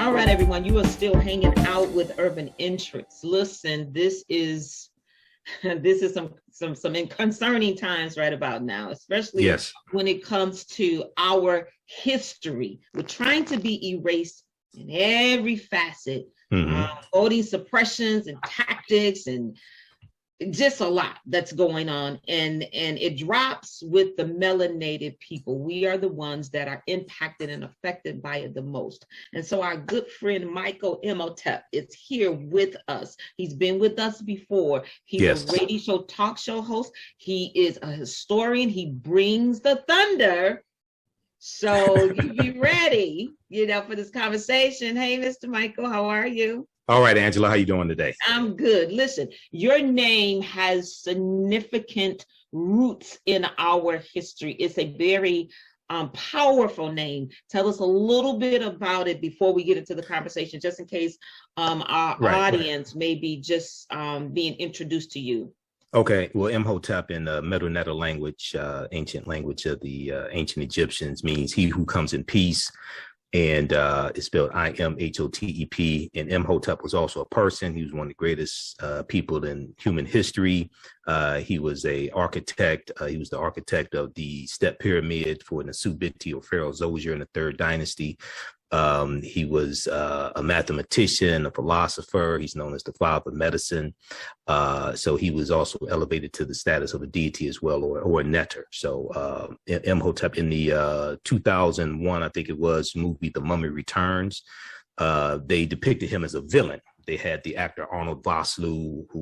All right, everyone, you are still hanging out with Urban Interests. Listen, this is some concerning times right about now, especially when it comes to our history. We're trying to be erased in every facet, voting suppressions and tactics and just a lot that's going on, and it drops with the melanated people. We are the ones that are impacted and affected by it the most. And so our good friend Michael Imhotep is here with us. He's been with us before. He's a radio show, talk show host. He is a historian. He brings the thunder. So you be ready, for this conversation. Hey, Mr. Michael, how are you? All right, Angela, how you doing today? I'm good. Listen, your name has significant roots in our history. It's a very powerful name. Tell us a little bit about it before we get into the conversation, just in case our audience may be just being introduced to you. Okay, well, Imhotep in the Medu Neter language, ancient language of the ancient Egyptians, means he who comes in peace. And it's spelled Imhotep. And Imhotep was also a person. He was one of the greatest people in human history. He was an architect. He was the architect of the step pyramid for Nasubiti or Pharaoh Zoser in the Third Dynasty. He was a mathematician, a philosopher. He's known as the father of medicine. So he was also elevated to the status of a deity as well, or a netter. So Imhotep in the 2001, I think it was, movie The Mummy Returns, they depicted him as a villain. They had the actor Arnold Vosloo, who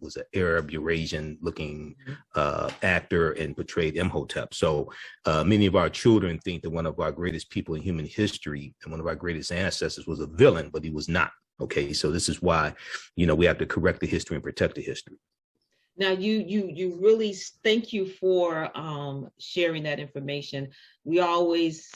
was an Arab Eurasian looking actor and portrayed Imhotep. So many of our children think that one of our greatest people in human history and one of our greatest ancestors was a villain, but he was not. Okay, so this is why, we have to correct the history and protect the history. Now, you really, thank you for sharing that information. We always,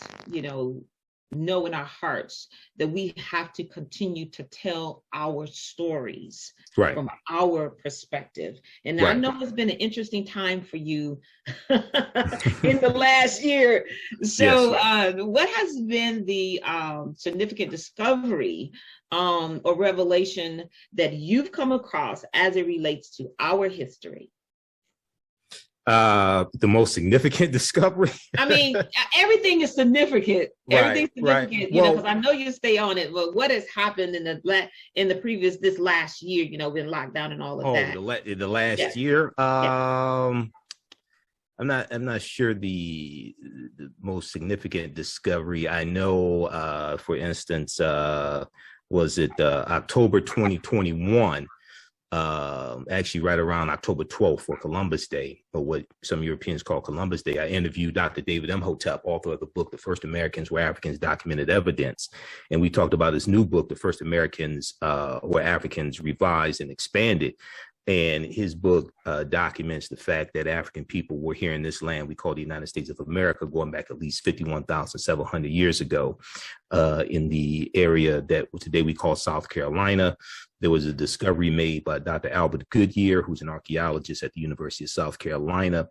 know in our hearts that we have to continue to tell our stories from our perspective. And I know it's been an interesting time for you in the last year. So what has been the significant discovery or revelation that you've come across as it relates to our history? The most significant discovery. I mean, everything is significant. Everything's significant, because I know you stay on it. But what has happened in this last year? Been locked down and all of that. The last year. I'm not sure the most significant discovery. I know, for instance, was it October 2021? Actually right around October 12th for Columbus Day, or what some Europeans call Columbus Day, I interviewed Dr. David Imhotep, author of the book, The First Americans Were Africans, Documented Evidence. And we talked about his new book, The First Americans Were Africans, Revised and Expanded. And his book documents the fact that African people were here in this land we call the United States of America, going back at least 51,700 years ago, in the area that today we call South Carolina. There was a discovery made by Dr. Albert Goodyear, who's an archaeologist at the University of South Carolina,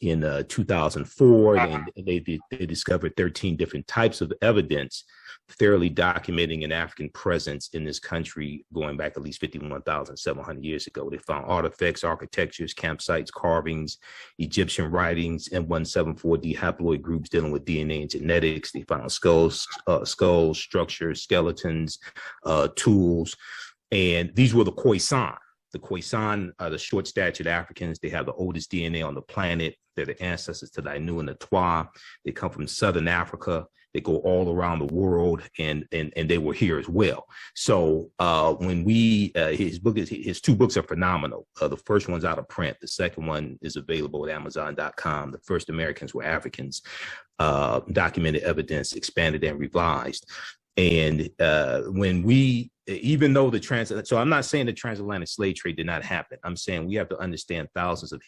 in 2004. And they discovered 13 different types of evidence thoroughly documenting an African presence in this country going back at least 51,700 years ago. They found artifacts, architectures, campsites, carvings, Egyptian writings, M174D haploid groups dealing with DNA and genetics. They found skulls, structures, skeletons, tools. And these were the Khoisan. The Khoisan are the short-statured Africans. They have the oldest DNA on the planet. They're the ancestors to the Ainu and the Twa. They come from Southern Africa. They go all around the world, and they were here as well. So when his two books are phenomenal. The first one's out of print. The second one is available at Amazon.com. The First Americans Were Africans, Documented Evidence, Expanded and Revised. And even though so I'm not saying the transatlantic slave trade did not happen. I'm saying we have to understand thousands of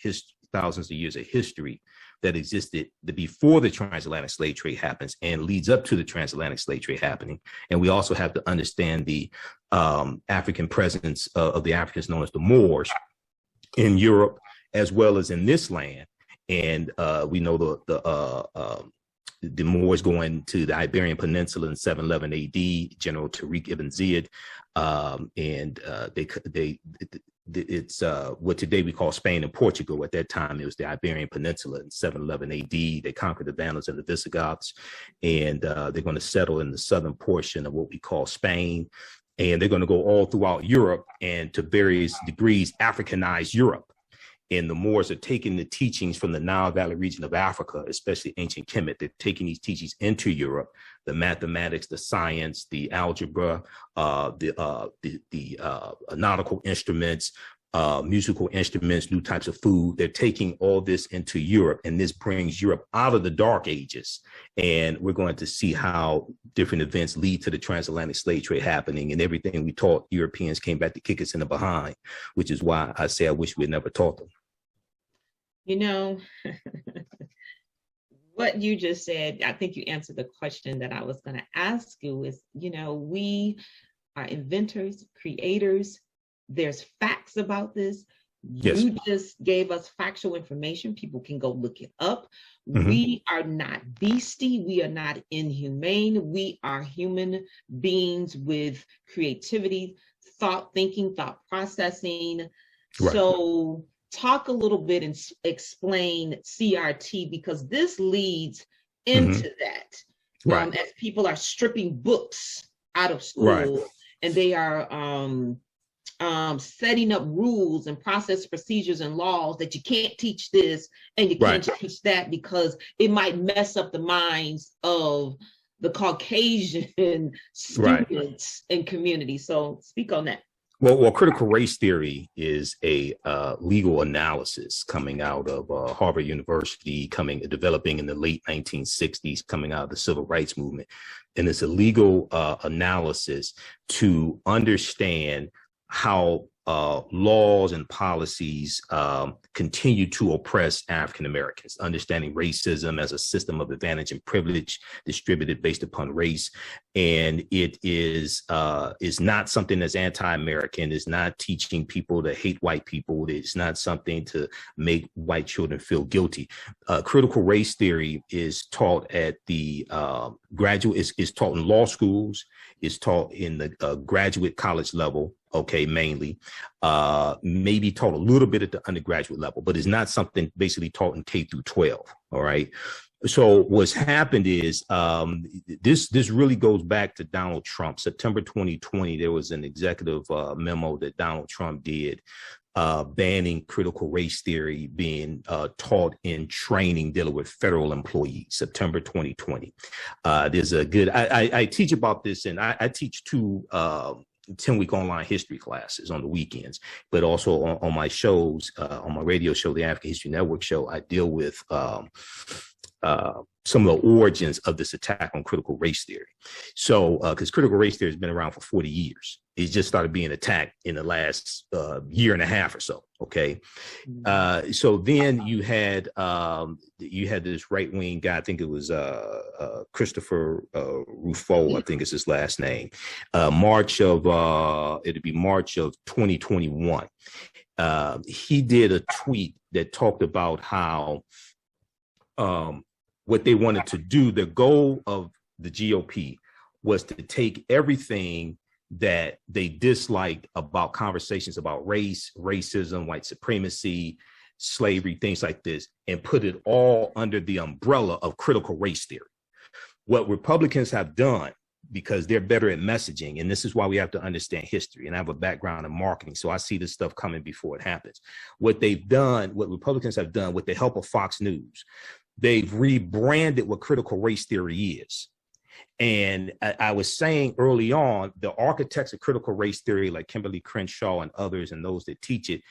years of history that existed before the transatlantic slave trade happens and leads up to the transatlantic slave trade happening. And we also have to understand the African presence of the Africans known as the Moors in Europe, as well as in this land. And we know the Moors going to the Iberian Peninsula in 711 AD, General Tariq ibn Ziyad, it's what today we call Spain and Portugal. At that time, it was the Iberian Peninsula in 711 AD. They conquered the Vandals and the Visigoths, and they're going to settle in the southern portion of what we call Spain. And they're going to go all throughout Europe and to various degrees Africanize Europe. And the Moors are taking the teachings from the Nile Valley region of Africa, especially ancient Kemet. They're taking these teachings into Europe, the mathematics, the science, the algebra, the nautical instruments, musical instruments, new types of food. They're taking all this into Europe, and this brings Europe out of the Dark Ages. And we're going to see how different events lead to the transatlantic slave trade happening, and everything we taught Europeans came back to kick us in the behind, which is why I say I wish we had never taught them. You know, what you just said, I think you answered the question that I was going to ask you is, you know, we are inventors, creators. There's facts about this. Yes. You just gave us factual information. People can go look it up. Mm-hmm. We are not beastie. We are not inhumane. We are human beings with creativity, thought thinking, thought processing. Right. So talk a little bit and explain CRT, because this leads into that. Right. As people are stripping books out of school, right, and they are setting up rules and process procedures and laws that you can't teach this and you can't teach that because it might mess up the minds of the Caucasian students and community. So speak on that. Well, critical race theory is a legal analysis coming out of Harvard University, developing in the late 1960s, coming out of the civil rights movement. And it's a legal analysis to understand how laws and policies continue to oppress African Americans, understanding racism as a system of advantage and privilege distributed based upon race. And it is not something that's anti-American. It's not teaching people to hate white people. It's not something to make white children feel guilty. Critical race theory is taught at the is taught in law schools. It's taught in the graduate college level. Okay, mainly, maybe taught a little bit at the undergraduate level, but it's not something basically taught in K through 12. All right. So what's happened is this really goes back to Donald Trump. September 2020, there was an executive memo that Donald Trump did banning critical race theory being taught in training dealing with federal employees, September 2020. There's a good, I teach about this, and I teach two 10-week online history classes on the weekends, but also on my shows, on my radio show, the African History Network show, I deal with some of the origins of this attack on critical race theory. So, because critical race theory has been around for 40 years. It just started being attacked in the last year and a half or so. Okay. So then you had this right-wing guy, I think it was Christopher Rufo, I think is his last name, March of 2021. He did a tweet that talked about how what they wanted to do, the goal of the GOP was to take everything that they disliked about conversations about race, racism, white supremacy, slavery, things like this, and put it all under the umbrella of critical race theory. What Republicans have done, because they're better at messaging, and this is why we have to understand history, and I have a background in marketing, so I see this stuff coming before it happens. What Republicans have done with the help of Fox News, they've rebranded what critical race theory is. And I was saying early on, the architects of critical race theory, like Kimberly Crenshaw and others, and those that teach it,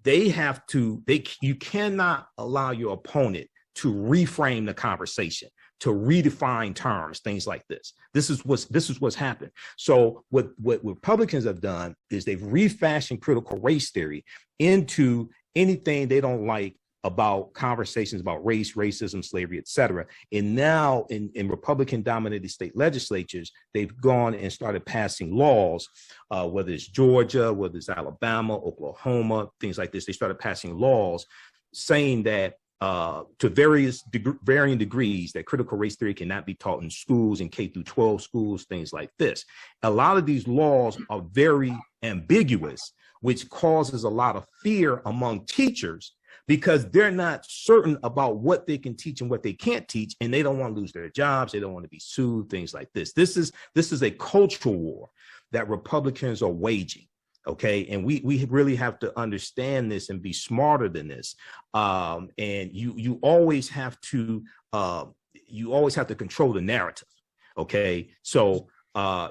you cannot allow your opponent to reframe the conversation, to redefine terms, things like this. This is what's happened. So what Republicans have done is they've refashioned critical race theory into anything they don't like about conversations about race, racism, slavery, et cetera. And now in Republican-dominated state legislatures, they've gone and started passing laws, whether it's Georgia, whether it's Alabama, Oklahoma, things like this. They started passing laws saying that to varying degrees that critical race theory cannot be taught in schools, in K through 12 schools, things like this. A lot of these laws are very ambiguous, which causes a lot of fear among teachers because they're not certain about what they can teach and what they can't teach, and they don't want to lose their jobs. They don't want to be sued, things like this. This is a cultural war that Republicans are waging. Okay, and we really have to understand this and be smarter than this. And you always have to control the narrative. Okay, so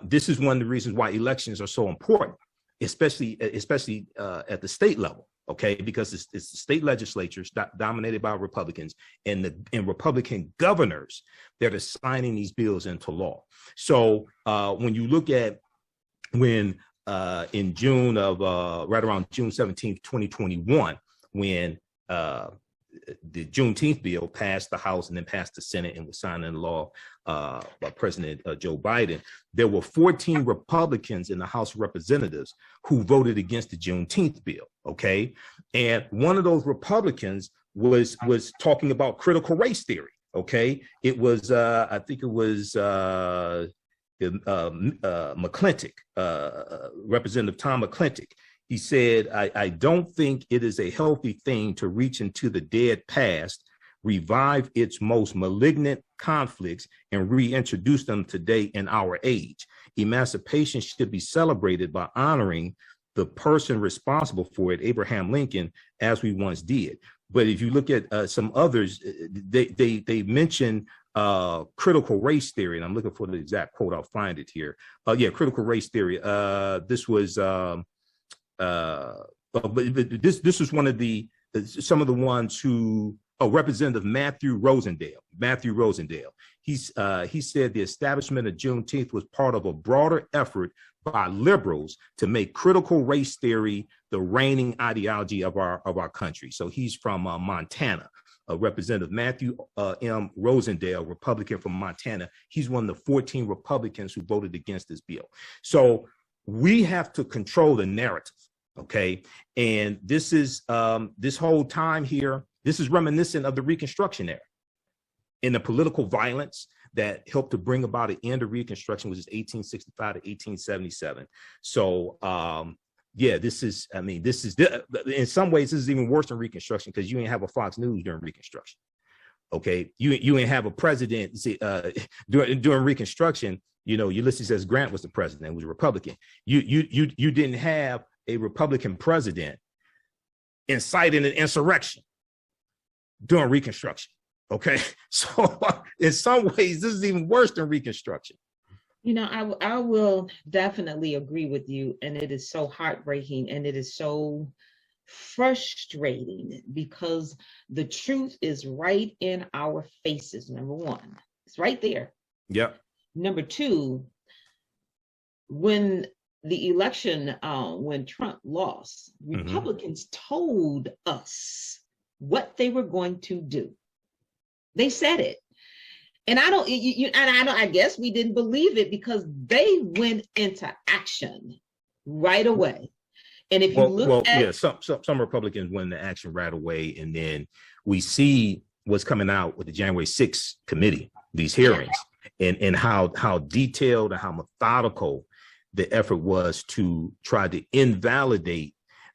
this is one of the reasons why elections are so important, especially at the state level. Okay, because it's the state legislatures dominated by Republicans and Republican governors that are signing these bills into law. So when you look at in June of right around June 17th, 2021, when the Juneteenth bill passed the House and then passed the Senate and was signed into law by President Joe Biden, there were 14 Republicans in the House of Representatives who voted against the Juneteenth bill. Okay, and one of those Republicans was talking about critical race theory. Okay, it was I think it was McClintock, Representative Tom McClintock. He said, I don't think it is a healthy thing to reach into the dead past, revive its most malignant conflicts, and reintroduce them today in our age. Emancipation should be celebrated by honoring the person responsible for it, Abraham Lincoln, as we once did. But if you look at some others, they mention critical race theory, and I'm looking for the exact quote. I'll find it here. Critical race theory. This was but this was one of some of the ones who. Representative Matthew Rosendale. He said the establishment of Juneteenth was part of a broader effort by liberals to make critical race theory the reigning ideology of our country. So he's from Montana. Representative Matthew M. Rosendale, Republican from Montana. He's one of the 14 Republicans who voted against this bill. So we have to control the narrative, okay? And this is this whole time here, this is reminiscent of the Reconstruction era and the political violence that helped to bring about an end of Reconstruction, which is 1865 to 1877. So this is in some ways, this is even worse than Reconstruction because you ain't have a Fox News during Reconstruction. Okay, you ain't have a president during Reconstruction. You know, Ulysses S. Grant was the president, was a Republican. You didn't have a Republican president inciting an insurrection during Reconstruction. Okay, so in some ways, this is even worse than Reconstruction. You know, I will definitely agree with you, and it is so heartbreaking and it is so frustrating because the truth is right in our faces. Number one, it's right there. Yep. Number two, when the election, when Trump lost, Republicans told us what they were going to do. They said it. And I guess we didn't believe it because they went into action right away. And if you look at some Republicans went into action right away, and then we see what's coming out with the January 6th committee, these hearings, and how detailed and how methodical the effort was to try to invalidate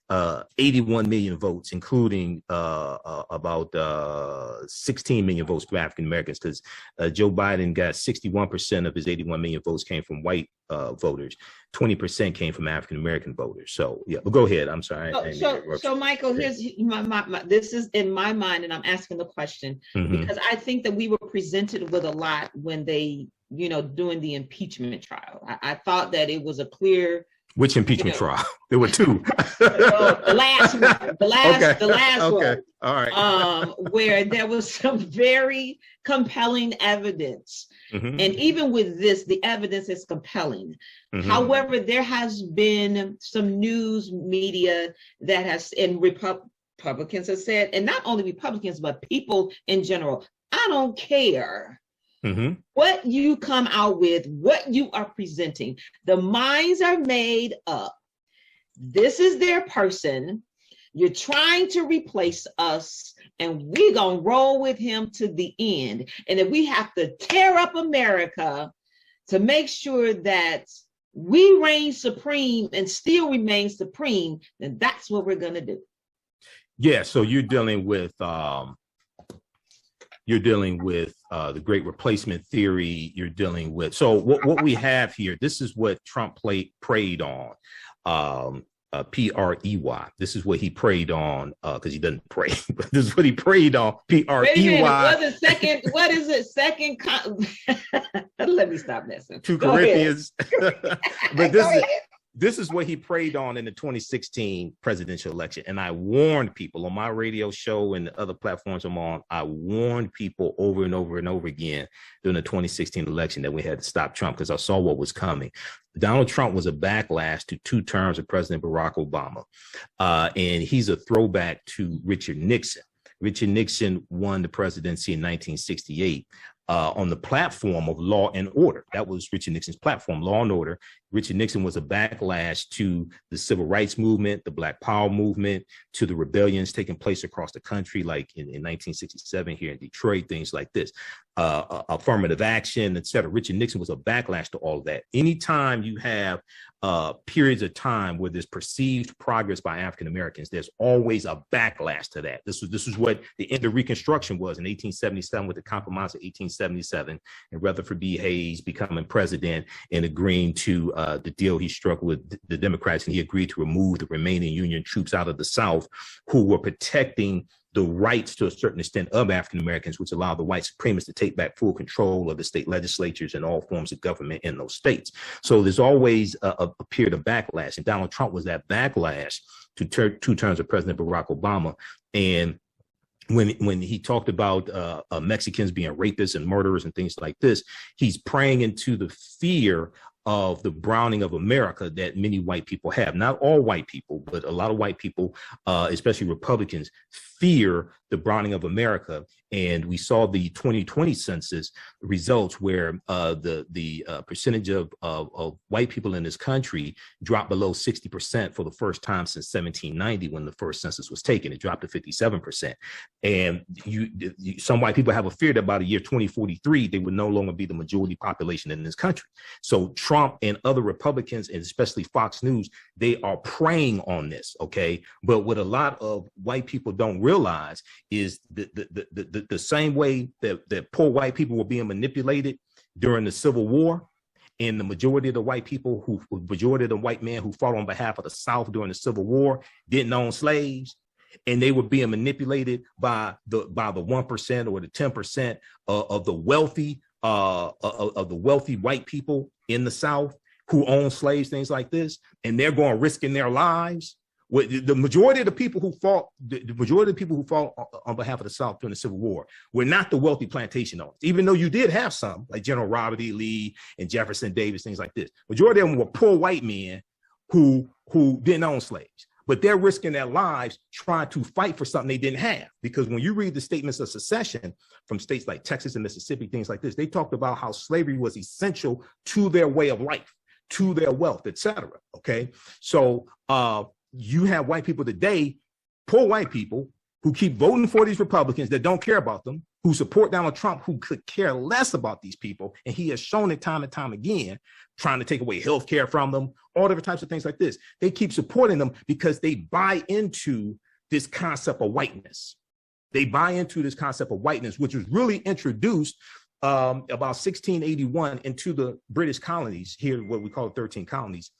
81 million votes, including about 16 million votes for African Americans, because Joe Biden got 61% of his 81 million votes came from white voters, 20% came from African American voters. So yeah, but go ahead. I'm sorry. So Michael, here's my this is in my mind, and I'm asking the question because I think that we were presented with a lot when they, doing the impeachment trial. I thought that it was a clear. Which impeachment trial? There were two. The last one. The last okay. one. All right. Where there was some very compelling evidence. And even with this, the evidence is compelling. However, there has been some news media that has, and Republicans have said, and not only Republicans, but people in general, I don't care what you come out with, what you are presenting. The minds are made up. This is their person. You're trying to replace us, and we're going to roll with him to the end. And if we have to tear up America to make sure that we reign supreme and still remain supreme, then that's what we're going to do. Yeah, so you're dealing with the great replacement theory. You're dealing with, so what we have here, this is what Trump preyed on. P-R-E-Y. This is what he preyed on, because he doesn't pray, but this is what he preyed on. P-R-E-Y. What is it? Let me stop messing. 2 Corinthians. But this is what he preyed on in the 2016 presidential election. And I warned people on my radio show and the other platforms I'm on, I warned people over and over and over again during the 2016 election that we had to stop Trump, because I saw what was coming. Donald Trump was a backlash to 2 terms of President Barack Obama. And he's a throwback to Richard Nixon. Richard Nixon won the presidency in 1968 on the platform of law and order. That was Richard Nixon's platform, law and order. Richard Nixon was a backlash to the civil rights movement, the Black Power movement, to the rebellions taking place across the country, like in 1967 here in Detroit, things like this, affirmative action, et cetera. Richard Nixon was a backlash to all of that. Anytime you have periods of time where there's perceived progress by African Americans, there's always a backlash to that. This is what the end of Reconstruction was in 1877 with the Compromise of 1877 and Rutherford B. Hayes becoming president and agreeing to the deal he struck with the Democrats, and he agreed to remove the remaining Union troops out of the South who were protecting the rights to a certain extent of African Americans, which allowed the white supremacists to take back full control of the state legislatures and all forms of government in those states. So there's always a period of backlash, and Donald Trump was that backlash to 2 terms of President Barack Obama. And when he talked about Mexicans being rapists and murderers and things like this, he's preying into the fear of the browning of America that many white people have. Not all white people, but a lot of white people, especially Republicans, fear the browning of America. And we saw the 2020 census results where the percentage of white people in this country dropped below 60% for the first time since 1790 when the first census was taken. It dropped to 57%. And some white people have a fear that by the year 2043, they would no longer be the majority population in this country. So Trump and other Republicans, and especially Fox News, they are preying on this, okay? But what a lot of white people don't realize is the same way that poor white people were being manipulated during the Civil War, and the majority of the white men who fought on behalf of the South during the Civil War didn't own slaves, and they were being manipulated by the 1% or the 10% of the wealthy white people in the South who own slaves, things like this, and they're going risking their lives. The majority of the people who fought, on behalf of the South during the Civil War were not the wealthy plantation owners, even though you did have some, like General Robert E. Lee and Jefferson Davis, things like this. Majority of them were poor white men who didn't own slaves, but they're risking their lives trying to fight for something they didn't have. Because when you read the statements of secession from states like Texas and Mississippi, things like this, they talked about how slavery was essential to their way of life, to their wealth, etc. Okay, so you have white people today, poor white people, who keep voting for these Republicans that don't care about them, who support Donald Trump, who could care less about these people. And he has shown it time and time again, trying to take away health care from them, all different types of things like this. They keep supporting them because they buy into this concept of whiteness. They buy into this concept of whiteness, which was really introduced about 1681 into the British colonies, here, what we call the 13 colonies,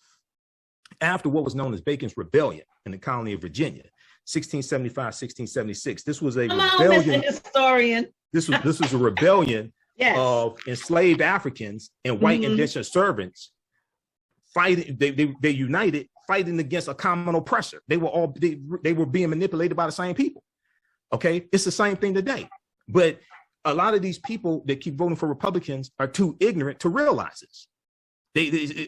after what was known as Bacon's Rebellion in the colony of Virginia, 1675, 1676. This was a rebellion. Historian. This was a rebellion yes. of enslaved Africans and white indentured servants fighting. They united, fighting against a common oppressor. They were being manipulated by the same people. Okay, it's the same thing today. But a lot of these people that keep voting for Republicans are too ignorant to realize this.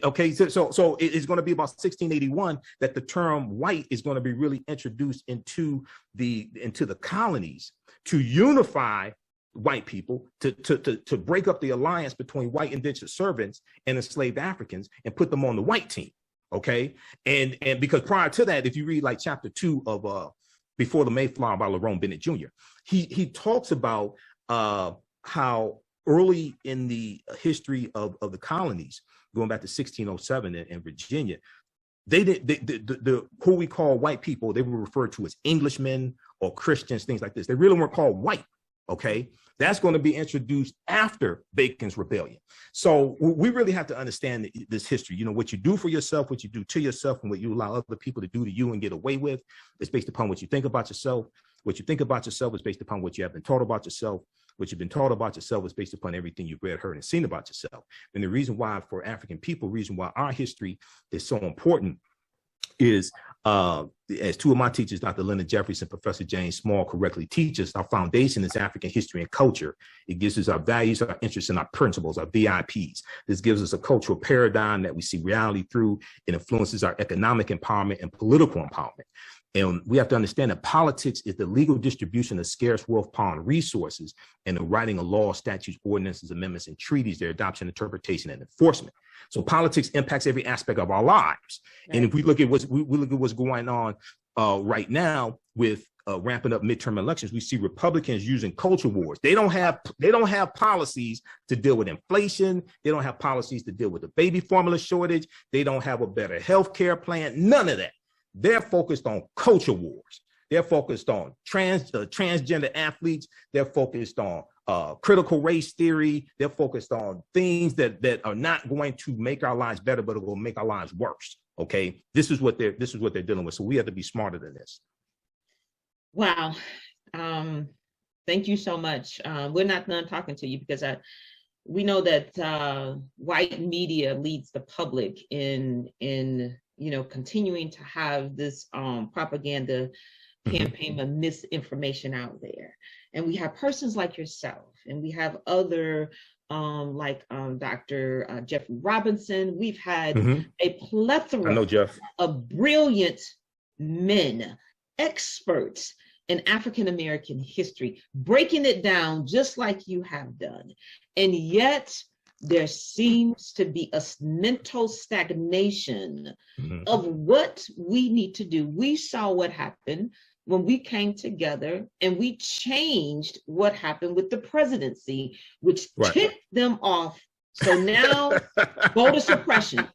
Okay, so it's going to be about 1681 that the term white is going to be really introduced into the colonies to unify white people, to break up the alliance between white indentured servants and enslaved Africans and put them on the white team. Okay. And because prior to that, if you read like chapter 2 of Before the Mayflower by Lerone Bennett Jr., he talks about how early in the history of the colonies, going back to 1607 in Virginia, the who we call white people, they were referred to as Englishmen or Christians, things like this. They really weren't called white. Okay. That's going to be introduced after Bacon's Rebellion. So we really have to understand this history. You know, what you do for yourself, what you do to yourself, and what you allow other people to do to you and get away with is based upon what you think about yourself. What you think about yourself is based upon what you have been taught about yourself. What you've been taught about yourself is based upon everything you've read, heard, and seen about yourself. And the reason why for African people, reason why our history is so important is, as two of my teachers, Dr. Leonard Jeffries and Professor James Small, correctly teach us, our foundation is African history and culture. It gives us our values, our interests, and our principles, our VIPs. This gives us a cultural paradigm that we see reality through. It influences our economic empowerment and political empowerment. And we have to understand that politics is the legal distribution of scarce wealth, power, and resources, and the writing of laws, statutes, ordinances, amendments, and treaties, their adoption, interpretation, and enforcement. So politics impacts every aspect of our lives. Right. And if we look at what's going on right now with ramping up midterm elections, we see Republicans using culture wars. They don't have policies to deal with inflation. They don't have policies to deal with the baby formula shortage. They don't have a better health care plan. None of that. They're focused on culture wars. They're focused on transgender athletes. They're focused on critical race theory. They're focused on things that are not going to make our lives better, but it will make our lives worse. Okay, this is what they're dealing with. So we have to be smarter than this. Wow, thank you so much. We're not done talking to you because we know that white media leads the public in continuing to have this propaganda campaign of misinformation out there. And we have persons like yourself, and we have other like Dr. Jeffrey Robinson. We've had a plethora of brilliant men, experts in African-American history, breaking it down just like you have done. And yet there seems to be a mental stagnation of what we need to do. We saw what happened when we came together and we changed what happened with the presidency, which tipped them off. So now voter suppression.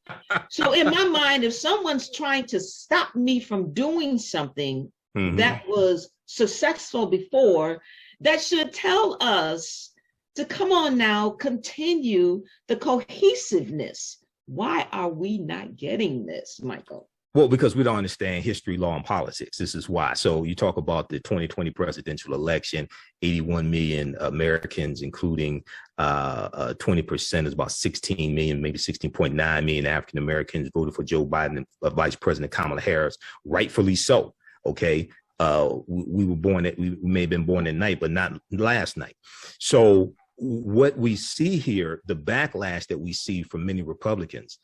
So in my mind, if someone's trying to stop me from doing something that was successful before, that should tell us to come on now, continue the cohesiveness. Why are we not getting this, Michael? Well, because we don't understand history, law, and politics. This is why. So you talk about the 2020 presidential election, 81 million Americans, including 20% is about 16 million, maybe 16.9 million African Americans voted for Joe Biden and Vice President Kamala Harris, rightfully so. Okay. We were born we may have been born at night, but not last night. So what we see here, the backlash that we see from many Republicans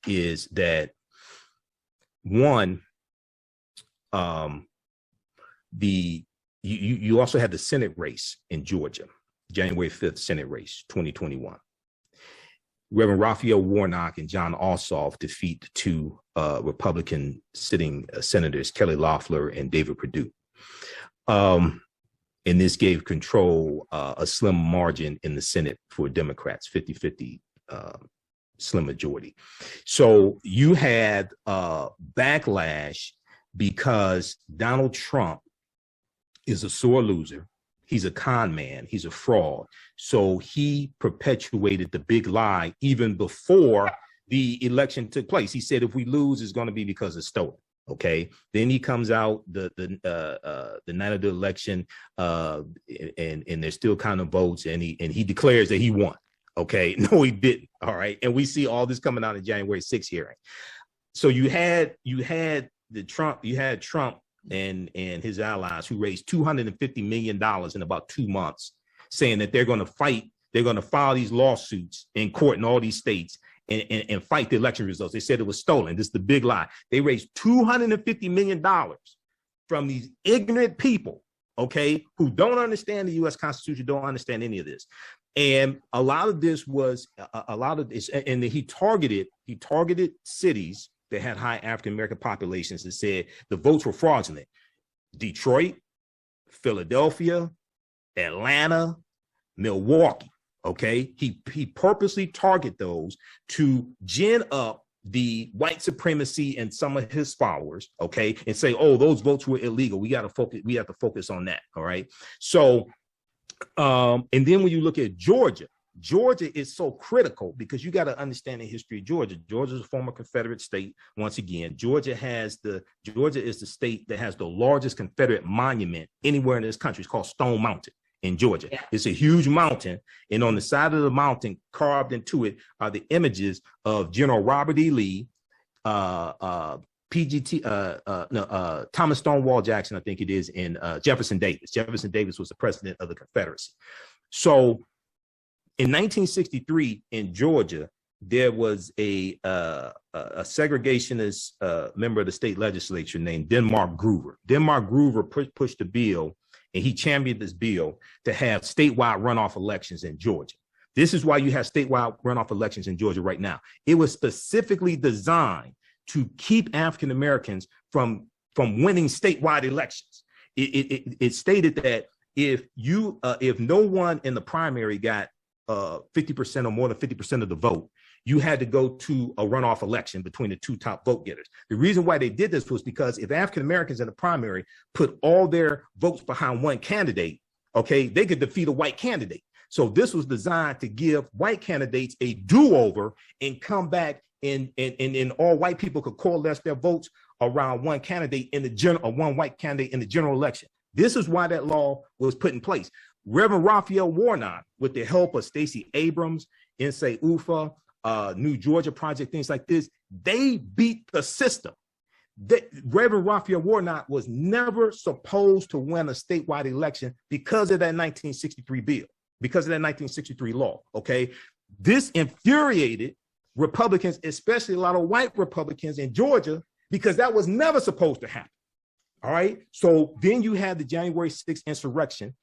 is that, one, you also had the Senate race in Georgia, January 5th Senate race, 2021. Reverend Raphael Warnock and John Ossoff defeat the two Republican sitting senators, Kelly Loeffler and David Perdue. And this gave control a slim margin in the Senate for Democrats, 50-50 slim majority. So you had backlash because Donald Trump is a sore loser. He's a con man. He's a fraud. So he perpetuated the big lie even before the election took place. He said, if we lose, it's going to be because it's stolen. Okay. Then he comes out the night of the election, and there's still counting votes, and he declares that he won. Okay. No, he didn't. All right. And we see all this coming out in January 6th hearing. So you had Trump and his allies who raised $250 million in about 2 months, saying that they're going to file these lawsuits in court in all these states and fight the election results. They said it was stolen. This is the big lie. They raised $250 million from these ignorant people, okay, who don't understand the U.S. Constitution, don't understand any of this. And a lot of this was and he targeted cities that had high African American populations and said the votes were fraudulent. Detroit, Philadelphia, Atlanta, Milwaukee. Okay, he purposely targeted those to gin up the white supremacy and some of his followers, okay, and say, oh, those votes were illegal. We have to focus on that. All right. So and then when you look at Georgia is so critical because you got to understand the history of Georgia. Georgia is a former Confederate state. Once again, Georgia is the state that has the largest Confederate monument anywhere in this country. It's called Stone Mountain in Georgia. Yeah. It's a huge mountain, and on the side of the mountain, carved into it, are the images of General Robert E. Lee, Thomas Stonewall Jackson, I think it is, and Jefferson Davis. Jefferson Davis was the president of the Confederacy. So in 1963 in Georgia, there was a segregationist member of the state legislature named Denmark Groover. Denmark Groover pushed a bill, and he championed this bill to have statewide runoff elections in Georgia. This is why you have statewide runoff elections in Georgia right now. It was specifically designed to keep African Americans from winning statewide elections. It stated that if no one in the primary got 50% or more than 50% of the vote, you had to go to a runoff election between the two top vote getters. The reason why they did this was because if African Americans in the primary put all their votes behind one candidate, okay, they could defeat a white candidate. So this was designed to give white candidates a do-over and come back, and all white people could coalesce their votes around one candidate in the general, or one white candidate in the general election. This is why that law was put in place. Reverend Raphael Warnock, with the help of Stacey Abrams, Insay Ufa, New Georgia Project, things like this, they beat the system. Reverend Raphael Warnock was never supposed to win a statewide election because of that 1963 bill, because of that 1963 law, okay? This infuriated Republicans, especially a lot of white Republicans in Georgia, because that was never supposed to happen, all right? So then you had the January 6th insurrection,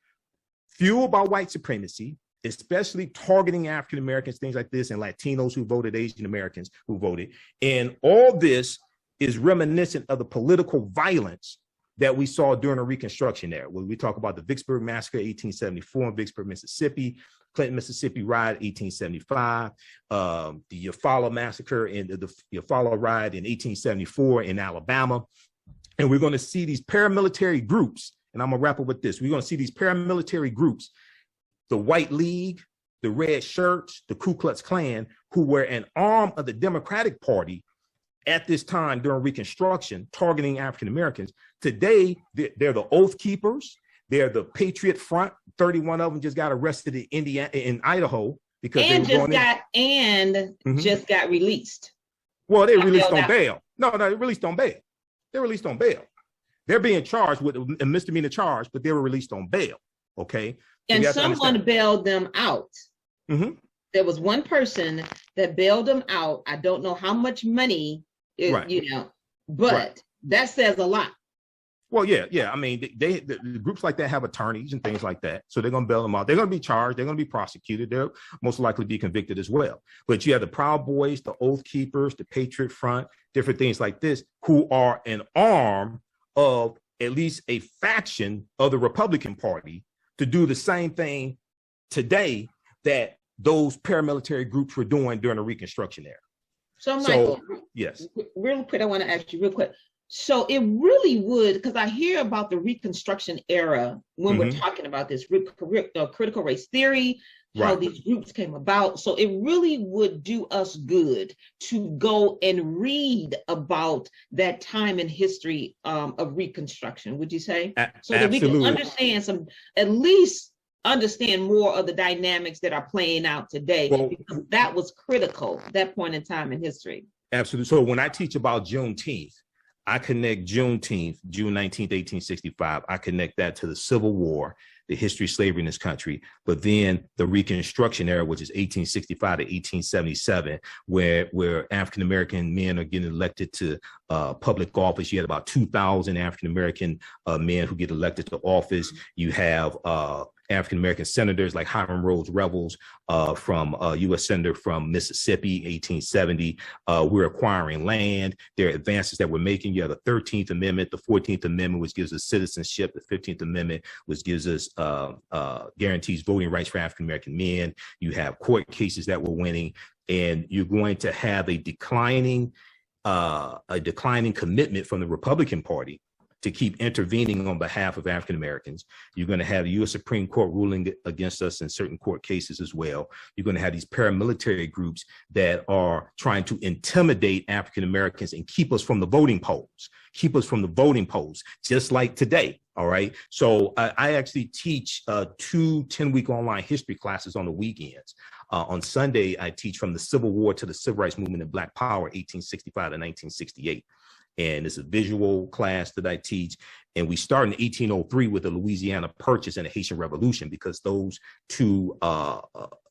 fueled by white supremacy, especially targeting African Americans, things like this, and Latinos who voted, Asian Americans who voted. And all this is reminiscent of the political violence that we saw during the Reconstruction era. When we talk about the Vicksburg Massacre, 1874 in Vicksburg, Mississippi, Clinton, Mississippi riot, 1875, the Eufaula Massacre and the Eufaula riot in 1874 in Alabama. And we're going to see these paramilitary groups, and I'm going to wrap up with this. We're going to see these paramilitary groups, the White League, the Red Shirts, the Ku Klux Klan, who were an arm of the Democratic Party at this time during Reconstruction, targeting African Americans. Today, they're the Oath Keepers. They're the Patriot Front. 31 of them just got arrested in Idaho because just got released. Well, they released on bail. No, they released on bail. They released on bail. They're being charged with a misdemeanor charge, but they were released on bail. Okay. And someone bailed them out. Mm-hmm. There was one person that bailed them out. I don't know how much money, but that says a lot. Well, yeah. I mean, the groups like that have attorneys and things like that. So they're going to bail them out. They're going to be charged. They're going to be prosecuted. They'll most likely be convicted as well. But you have the Proud Boys, the Oath Keepers, the Patriot Front, different things like this, who are an arm of at least a faction of the Republican Party to do the same thing today that those paramilitary groups were doing during the Reconstruction era. So Michael, yes. Real quick, I want to ask you real quick. So it really would, because I hear about the Reconstruction era when we're talking about this critical race theory, how these groups came about. So it really would do us good to go and read about that time in history of Reconstruction, would you say? So that we can understand at least understand more of the dynamics that are playing out today, because that was critical, that point in time in history. Absolutely. So when I teach about Juneteenth, I connect Juneteenth, June 19th, 1865. I connect that to the Civil War, the history of slavery in this country, but then the Reconstruction era, which is 1865 to 1877, where African-American men are getting elected to public office. You had about 2,000 African-American men who get elected to office. You have African-American senators like Hiram Rhodes Revels, from U.S. Senator from Mississippi, 1870. We're acquiring land. There are advances that we're making. You have the 13th Amendment, the 14th Amendment, which gives us citizenship, the 15th Amendment, which gives us guarantees voting rights for African-American men. You have court cases that we're winning, and you're going to have a declining commitment from the Republican Party to keep intervening on behalf of African Americans. You're going to have the U.S. Supreme Court ruling against us in certain court cases as well. You're going to have these paramilitary groups that are trying to intimidate African Americans and keep us from the voting polls, just like today. All right. So I actually teach 2 10-week online history classes on the weekends. On Sunday, I teach from the Civil War to the Civil Rights Movement and Black Power, 1865 to 1968. And it's a visual class that I teach. And we start in 1803 with the Louisiana Purchase and the Haitian Revolution, because those two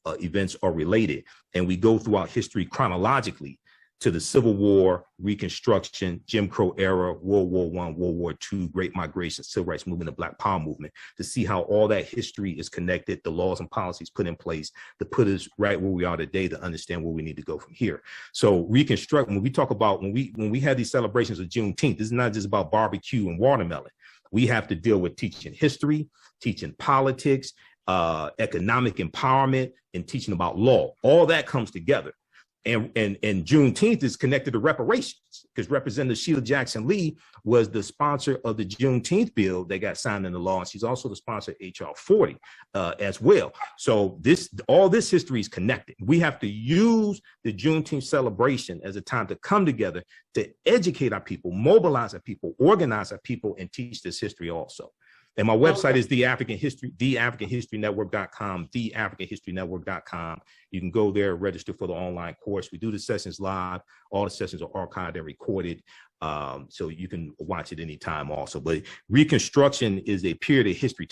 events are related. And we go throughout history chronologically to the Civil War, Reconstruction, Jim Crow era, World War I, World War II, Great Migration, Civil Rights Movement, and Black Power movement, to see how all that history is connected, the laws and policies put in place to put us right where we are today, to understand where we need to go from here. So reconstruct, when we talk about, when we have these celebrations of Juneteenth, this is not just about barbecue and watermelon. We have to deal with teaching history, teaching politics, economic empowerment, and teaching about law. All that comes together. And Juneteenth is connected to reparations, because Representative Sheila Jackson Lee was the sponsor of the Juneteenth bill that got signed into law. And she's also the sponsor of HR 40 as well. So all this history is connected. We have to use the Juneteenth celebration as a time to come together to educate our people, mobilize our people, organize our people, and teach this history also. And my website is theafricanhistorynetwork.com, theafricanhistorynetwork.com. You can go there, register for the online course. We do the sessions live. All the sessions are archived and recorded, so you can watch it anytime also. But Reconstruction is a period of history.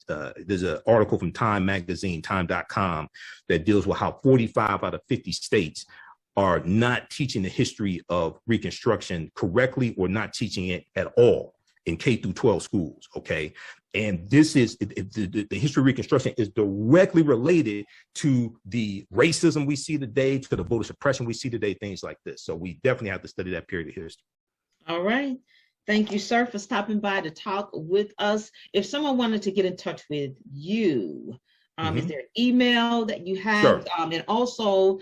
There's an article from Time magazine, time.com, that deals with how 45 out of 50 states are not teaching the history of Reconstruction correctly, or not teaching it at all in K through 12 schools, okay? And this is, the history of Reconstruction is directly related to the racism we see today, to the voter suppression we see today, things like this. So we definitely have to study that period of history. All right. Thank you, sir, for stopping by to talk with us. If someone wanted to get in touch with you, is there an email that you have? Sure. And also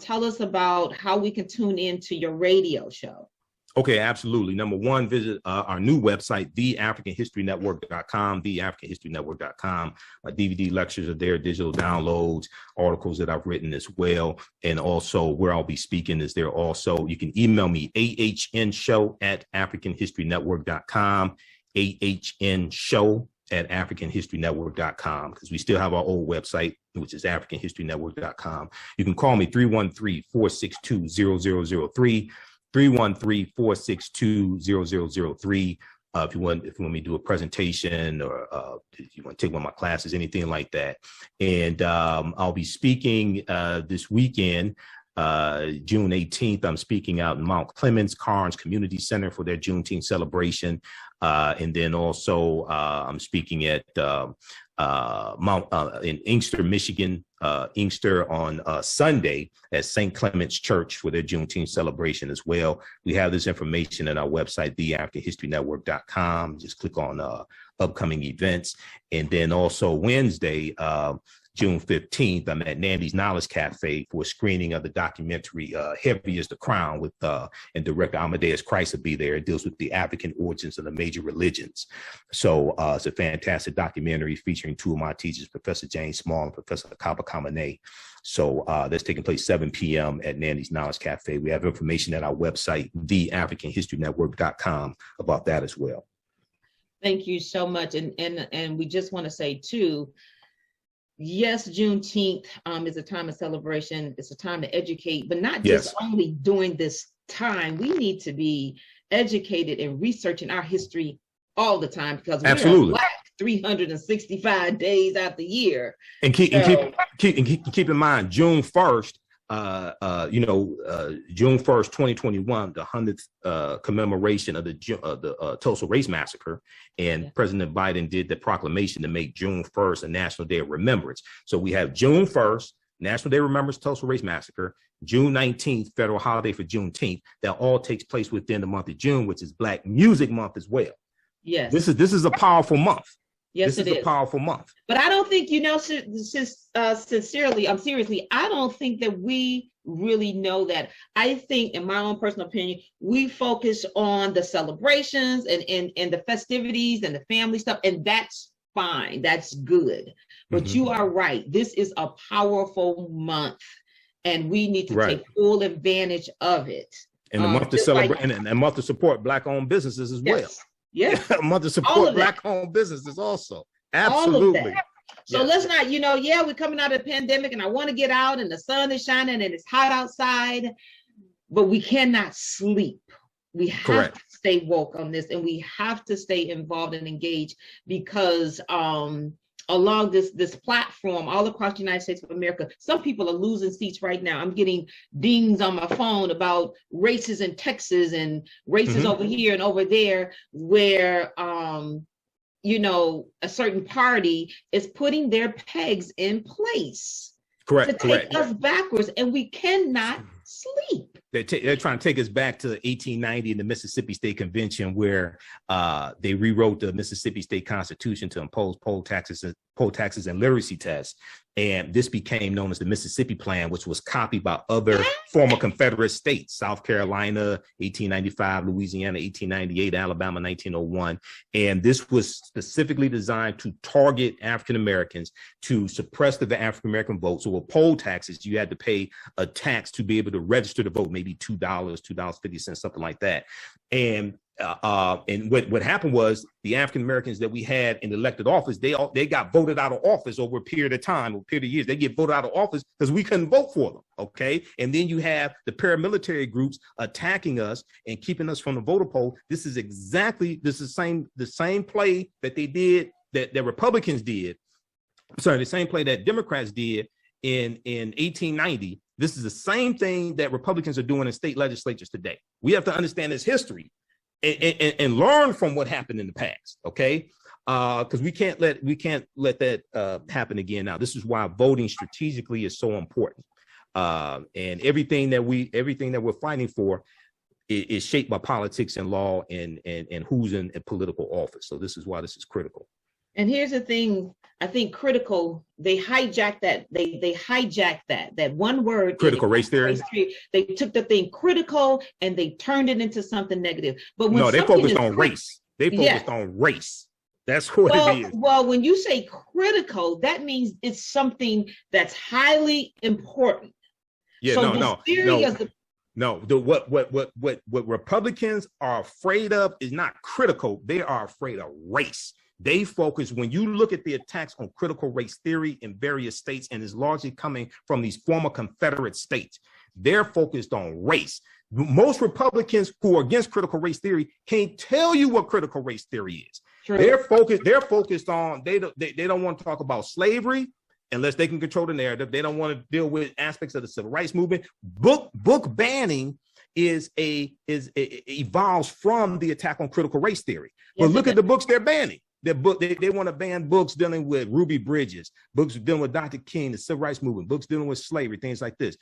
tell us about how we can tune into your radio show. Okay, absolutely. Number one, visit our new website, theafricanhistorynetwork.com, theafricanhistorynetwork.com. My DVD lectures are there, digital downloads, articles that I've written as well. And also where I'll be speaking is there also. You can email me, ahnshow@africanhistorynetwork.com, ahnshow@africanhistorynetwork.com, because we still have our old website, which is africanhistorynetwork.com. You can call me 313-462-0003. 313-462-0003. If you want me to do a presentation, or if you want to take one of my classes, anything like that. And I'll be speaking this weekend, June 18th. I'm speaking out in Mount Clemens Carnes Community Center for their Juneteenth celebration. And then also I'm speaking at in Inkster, Michigan, Inkster on Sunday at St. Clement's Church for their Juneteenth celebration as well. We have this information at our website, theafricanhistorynetwork.com. Just click on upcoming events. And then also Wednesday, June 15th, I'm at Nandy's Knowledge Cafe for a screening of the documentary Heavy is the Crown, with and director Amadeus Christ will be there. It deals with the African origins of the major religions. So it's a fantastic documentary featuring two of my teachers, Professor James Small and Professor Akaba Kamene. So that's taking place 7 p.m. at Nandy's Knowledge Cafe. We have information at our website, theafricanhistorynetwork.com, about that as well. Thank you so much. And we just want to say too, yes, Juneteenth is a time of celebration. It's a time to educate, but not just only during this time. We need to be educated and researching our history all the time, because we're Black 365 days out the year. And keep in mind, June 1st June 1st, 2021, the 100th commemoration of the Tulsa Race Massacre, and President Biden did the proclamation to make June 1st a National Day of Remembrance. So we have June 1st, National Day of Remembrance, Tulsa Race Massacre, June 19th, federal holiday for Juneteenth. That all takes place within the month of June, which is Black Music Month as well. Yes. This is a powerful month. Yes, this is a powerful month. But I don't think, seriously, I don't think that we really know that. I think, in my own personal opinion, we focus on the celebrations and the festivities and the family stuff, and that's fine. That's good. But you are right. This is a powerful month, and we need to take full advantage of it. And a month to celebrate, and a month to support Black-owned businesses as well. Yeah, a month to support Black-owned businesses also. Absolutely. So let's not, we're coming out of the pandemic, and I want to get out, and the sun is shining, and it's hot outside, but we cannot sleep. We have to stay woke on this, and we have to stay involved and engaged, because along this platform all across the United States of America, some people are losing seats right now. I'm getting dings on my phone about races in Texas and races over here and over there, where a certain party is putting their pegs in place to take us backwards, and we cannot sleep. They're trying to take us back to 1890 in the Mississippi State Convention, where they rewrote the Mississippi State Constitution to impose poll taxes and literacy tests. And this became known as the Mississippi Plan, which was copied by other former Confederate states: South Carolina, 1895, Louisiana, 1898, Alabama, 1901. And this was specifically designed to target African Americans, to suppress the African American vote. So with poll taxes, you had to pay a tax to be able to register to vote, maybe $2, $2.50, something like that. And what happened was, the African Americans that we had in elected office, they got voted out of office over a period of time, over a period of years. They get voted out of office because we couldn't vote for them. Okay. And then you have the paramilitary groups attacking us and keeping us from the voter poll. This is the same play that they did, that Republicans did. Sorry, the same play that Democrats did in 1890. This is the same thing that Republicans are doing in state legislatures today. We have to understand this history and learn from what happened in the past, okay? Because we can't let that happen again. Now, this is why voting strategically is so important, and everything that we're fighting for is shaped by politics and law and who's in a political office. So this is why this is critical. And here's the thing, I think critical, they hijacked that one word. Critical race theory. They took the thing critical and they turned it into something negative. But when they focused on race. They focused on race. That's what it is. Well, when you say critical, that means it's something that's highly important. Yeah, so what Republicans are afraid of is not critical. They are afraid of race. They focus, when you look at the attacks on critical race theory in various states, and is largely coming from these former Confederate states, they're focused on race. Most Republicans who are against critical race theory can't tell you what critical race theory is. True. They're focused on, they don't want to talk about slavery unless they can control the narrative. They don't want to deal with aspects of the civil rights movement. Book banning evolves from the attack on critical race theory. Yes, but look at the books they're banning. They want to ban books dealing with Ruby Bridges, books dealing with Dr. King, the civil rights movement, books dealing with slavery, things like this.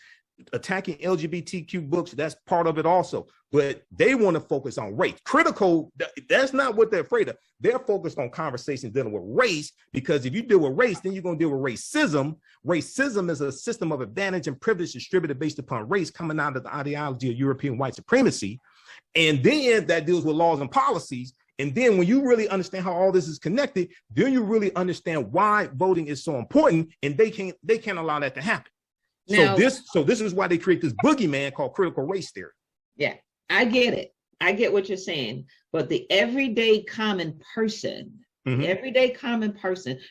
Attacking LGBTQ books, that's part of it also. But they want to focus on race. Critical, that's not what they're afraid of. They're focused on conversations dealing with race, because if you deal with race, then you're going to deal with racism. Racism is a system of advantage and privilege distributed based upon race, coming out of the ideology of European white supremacy. And then that deals with laws and policies. And then when you really understand how all this is connected, then you really understand why voting is so important, and they can't allow that to happen. Now, so this is why they create this boogeyman called critical race theory. Yeah, I get it. I get what you're saying. But the everyday common person,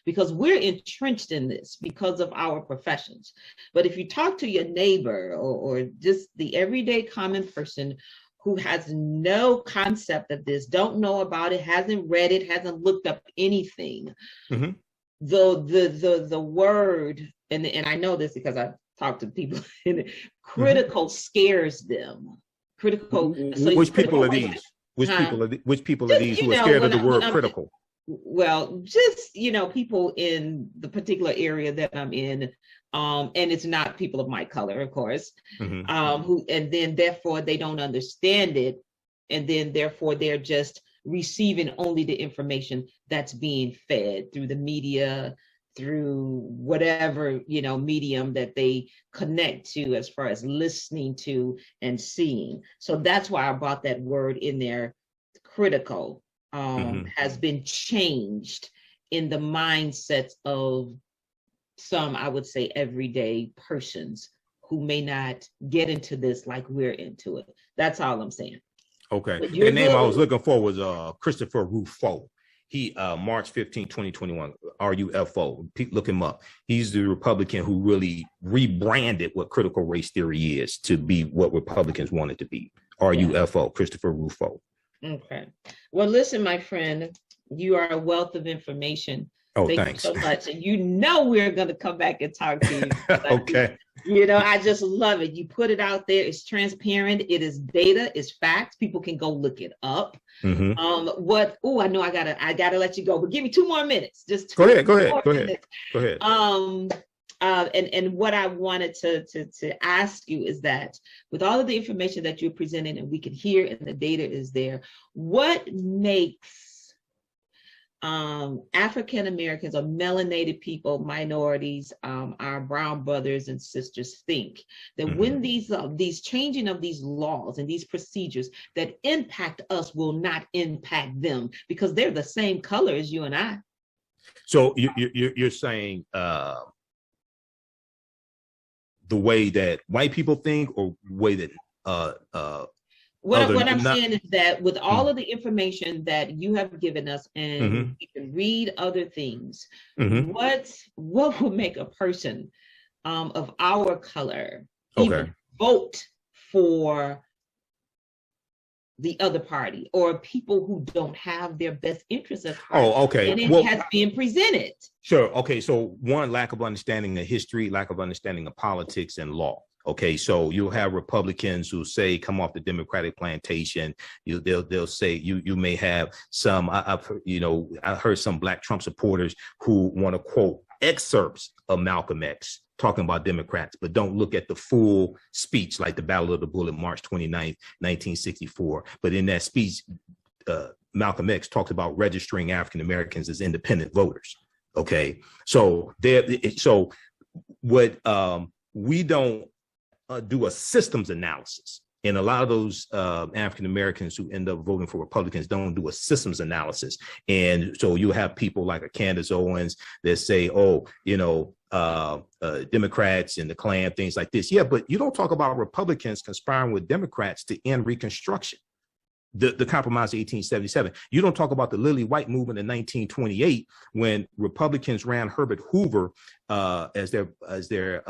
because we're entrenched in this because of our professions. But if you talk to your neighbor or just the everyday common person who has no concept of this, don't know about it, hasn't read it, hasn't looked up anything, the word, and I know this because talk to people. Critical scares them. Critical. Which people are these? Which people are these who are scared of the word critical? Well, just, people in the particular area that I'm in, and it's not people of my color, of course, who, and then therefore they don't understand it. And then therefore they're just receiving only the information that's being fed through the media, through whatever, medium that they connect to as far as listening to and seeing. So that's why I brought that word in there, critical. Has been changed in the mindsets of some, I would say, everyday persons who may not get into this like we're into it. That's all I'm saying. Okay. The name I was looking for was Christopher Rufo. He March 15, 2021, RUFO. Look him up. He's the Republican who really rebranded what critical race theory is to be what Republicans want it to be. RUFO, Christopher Rufo. Okay. Well, listen, my friend, you are a wealth of information. Oh, Thank thanks. you so much. And we're going to come back and talk to you. Okay. I just love it. You put it out there. It's transparent. It is data. It's facts. People can go look it up. I know I gotta let you go, but give me 2 more minutes. Just go ahead. And what I wanted to ask you is that with all of the information that you're presenting and we can hear and the data is there, what makes African Americans or melanated people, minorities, our brown brothers and sisters think that when these changing of these laws and these procedures that impact us will not impact them because they're the same color as you and I? So you're saying the way that white people think, or the way that what I'm saying is that with all of the information that you have given us, and you can read other things, what would make a person of our color even vote for the other party, or people who don't have their best interests at heart? And it has been presented. Sure. Okay. So one, lack of understanding of history, lack of understanding of politics and law. Okay, so you'll have Republicans who say, come off the Democratic plantation. They'll say you may have some. I heard some Black Trump supporters who want to quote excerpts of Malcolm X talking about Democrats, but don't look at the full speech, like the Battle of the Bullet, March 29th, 1964. But in that speech, Malcolm X talks about registering African Americans as independent voters. Okay, so what we don't do a systems analysis. And a lot of those African Americans who end up voting for Republicans don't do a systems analysis. And so you have people like a Candace Owens that say, Democrats and the Klan, things like this. Yeah, but you don't talk about Republicans conspiring with Democrats to end Reconstruction, the Compromise of 1877. You don't talk about the Lily White movement in 1928 when Republicans ran Herbert Hoover as their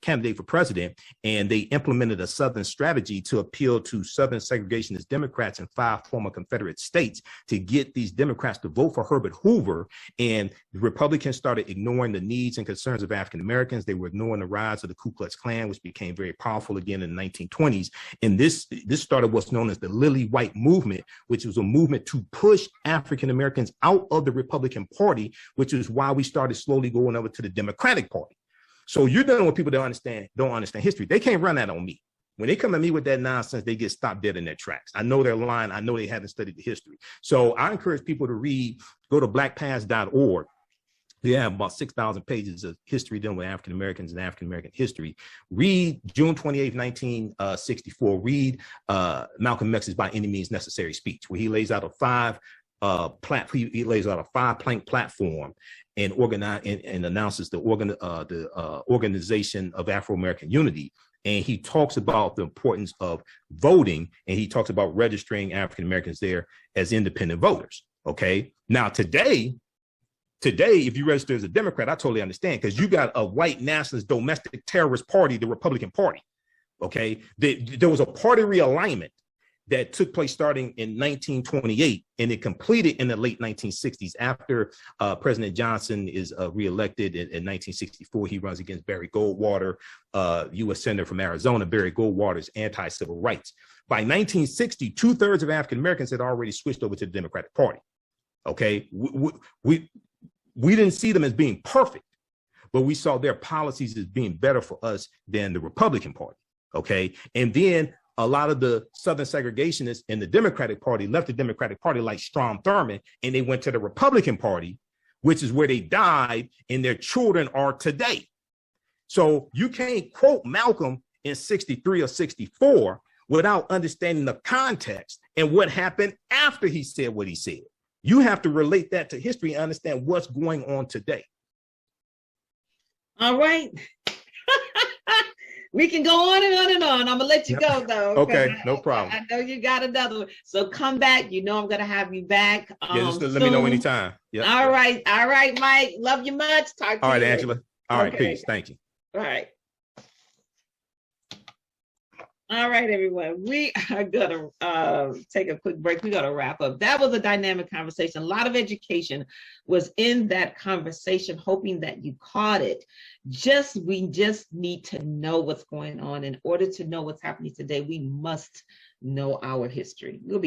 candidate for president, and they implemented a Southern strategy to appeal to Southern segregationist Democrats in 5 former Confederate states to get these Democrats to vote for Herbert Hoover. And the Republicans started ignoring the needs and concerns of African Americans. They were ignoring the rise of the Ku Klux Klan, which became very powerful again in the 1920s. And this started what's known as the Lily White movement, which was a movement to push African Americans out of the Republican Party, which is why we started slowly going over to the Democratic Party. So you're dealing with people that don't understand history. They can't run that on me. When they come at me with that nonsense, they get stopped dead in their tracks. I know they're lying. I know they haven't studied the history. So I encourage people to go to blackpast.org. They have about 6,000 pages of history dealing with African Americans and African American history. Read June 28, 1964. Read Malcolm X's By Any Means Necessary speech, where he lays out a 5-plank platform and announces the Organization of Afro-American Unity. And he talks about the importance of voting, and he talks about registering African Americans there as independent voters. Okay. Now today, if you register as a Democrat, I totally understand, because you got a white nationalist domestic terrorist party, the Republican Party. Okay. There was a party realignment that took place starting in 1928, and it completed in the late 1960s after President Johnson is reelected in 1964. He runs against Barry Goldwater, U.S. Senator from Arizona. Barry Goldwater's anti-civil rights. By 1960, 2/3 of African Americans had already switched over to the Democratic Party. Okay, we didn't see them as being perfect, but we saw their policies as being better for us than the Republican Party. Okay, and then a lot of the Southern segregationists in the Democratic Party left the Democratic Party like Strom Thurmond, and they went to the Republican Party, which is where they died, and their children are today. So you can't quote Malcolm in 63 or 64 without understanding the context and what happened after he said what he said. You have to relate that to history and understand what's going on today. All right. We can go on and on and on. I'm gonna let you go though. Okay, no problem. I know you got another one. So come back. You know I'm gonna have you back. Just let me know anytime. Yep. All right, Mike. Love you much. Talk to you. All right, Angela. All right, peace. Thank you. All right. All right, everyone. We are gonna take a quick break. We're gonna wrap up. That was a dynamic conversation. A lot of education was in that conversation, hoping that you caught it. We just need to know what's going on. In order to know what's happening today, we must know our history. We'll be right back.